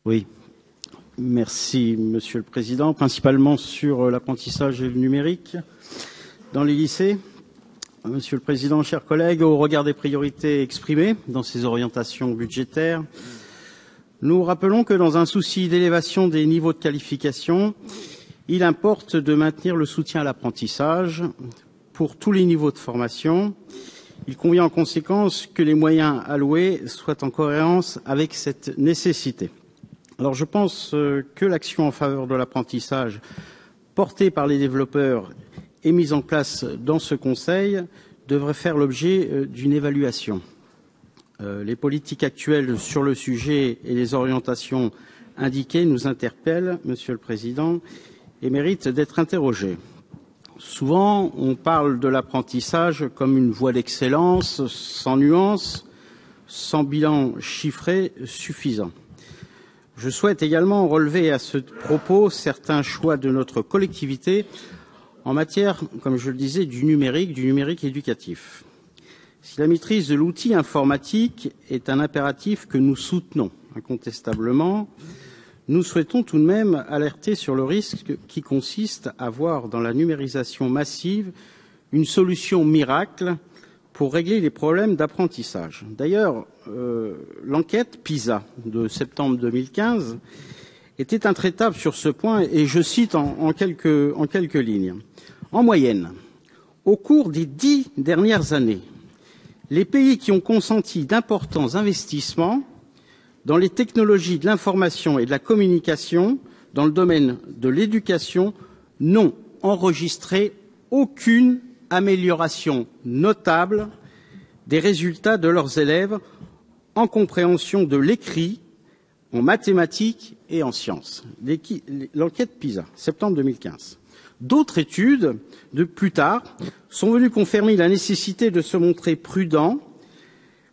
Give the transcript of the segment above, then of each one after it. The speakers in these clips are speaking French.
Oui, merci Monsieur le Président. Principalement sur l'apprentissage et le numérique dans les lycées. Monsieur le Président, chers collègues, au regard des priorités exprimées dans ces orientations budgétaires, nous rappelons que dans un souci d'élévation des niveaux de qualification, il importe de maintenir le soutien à l'apprentissage pour tous les niveaux de formation. Il convient en conséquence que les moyens alloués soient en cohérence avec cette nécessité. Alors je pense que l'action en faveur de l'apprentissage portée par les développeurs et mise en place dans ce Conseil devrait faire l'objet d'une évaluation. Les politiques actuelles sur le sujet et les orientations indiquées nous interpellent, Monsieur le Président, et méritent d'être interrogées. Souvent, on parle de l'apprentissage comme une voie d'excellence, sans nuance, sans bilan chiffré suffisant. Je souhaite également relever à ce propos certains choix de notre collectivité en matière, comme je le disais, du numérique éducatif. Si la maîtrise de l'outil informatique est un impératif que nous soutenons incontestablement, nous souhaitons tout de même alerter sur le risque qui consiste à voir dans la numérisation massive une solution miracle pour régler les problèmes d'apprentissage. D'ailleurs, l'enquête PISA de septembre 2015 était intraitable sur ce point et je cite en quelques lignes. En moyenne, au cours des 10 dernières années, les pays qui ont consenti d'importants investissements dans les technologies de l'information et de la communication dans le domaine de l'éducation n'ont enregistré aucune amélioration notable des résultats de leurs élèves en compréhension de l'écrit, en mathématiques et en sciences. L'enquête PISA, septembre 2015. D'autres études, de plus tard, sont venues confirmer la nécessité de se montrer prudent.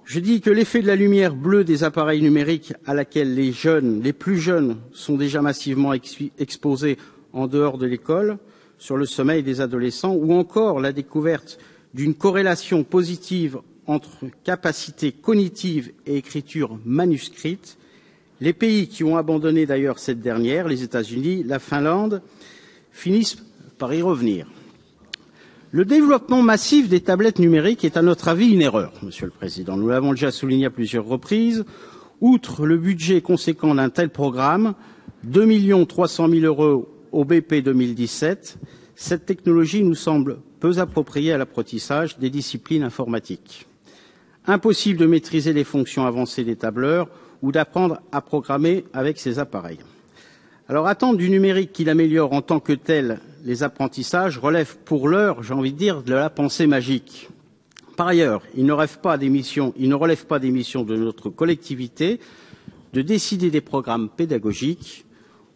Je dis que l'effet de la lumière bleue des appareils numériques à laquelle les plus jeunes sont déjà massivement exposés en dehors de l'école, sur le sommeil des adolescents, ou encore la découverte d'une corrélation positive entre capacité cognitive et écriture manuscrite. Les pays qui ont abandonné d'ailleurs cette dernière, les États-Unis, la Finlande, finissent par y revenir. Le développement massif des tablettes numériques est à notre avis une erreur, Monsieur le Président. Nous l'avons déjà souligné à plusieurs reprises. Outre le budget conséquent d'un tel programme, 2 300 000 € au BP 2017, cette technologie nous semble peu appropriée à l'apprentissage des disciplines informatiques. Impossible de maîtriser les fonctions avancées des tableurs ou d'apprendre à programmer avec ces appareils. Alors attendre du numérique qu'il améliore en tant que tel les apprentissages relève pour l'heure, j'ai envie de dire, de la pensée magique. Par ailleurs, il ne relève pas des missions de notre collectivité de décider des programmes pédagogiques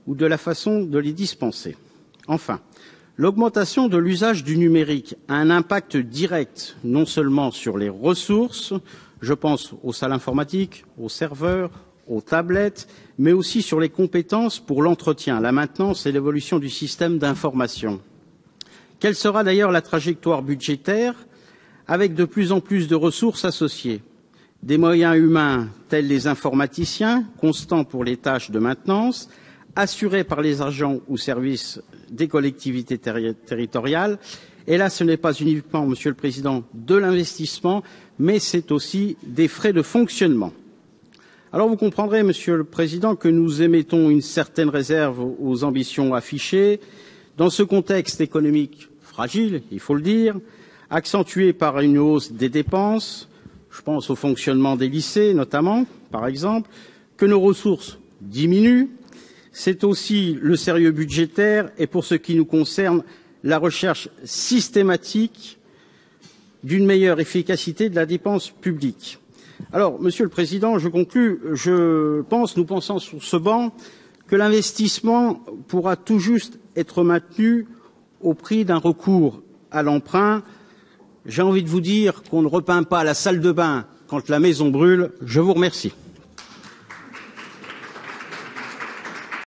ou de la façon de les dispenser. Enfin, l'augmentation de l'usage du numérique a un impact direct non seulement sur les ressources, je pense aux salles informatiques, aux serveurs, aux tablettes, mais aussi sur les compétences pour l'entretien, la maintenance et l'évolution du système d'information. Quelle sera d'ailleurs la trajectoire budgétaire avec de plus en plus de ressources associées? Des moyens humains tels les informaticiens, constants pour les tâches de maintenance, assurés par les agents ou services des collectivités territoriales. Et là, ce n'est pas uniquement, Monsieur le Président, de l'investissement, mais c'est aussi des frais de fonctionnement. Alors vous comprendrez, Monsieur le Président, que nous émettons une certaine réserve aux ambitions affichées dans ce contexte économique fragile, il faut le dire, accentué par une hausse des dépenses, je pense au fonctionnement des lycées notamment, par exemple, que nos ressources diminuent. C'est aussi le sérieux budgétaire et, pour ce qui nous concerne, la recherche systématique d'une meilleure efficacité de la dépense publique. Alors, Monsieur le Président, je conclus. Nous pensons sur ce banc que l'investissement pourra tout juste être maintenu au prix d'un recours à l'emprunt. J'ai envie de vous dire qu'on ne repeint pas la salle de bain quand la maison brûle. Je vous remercie.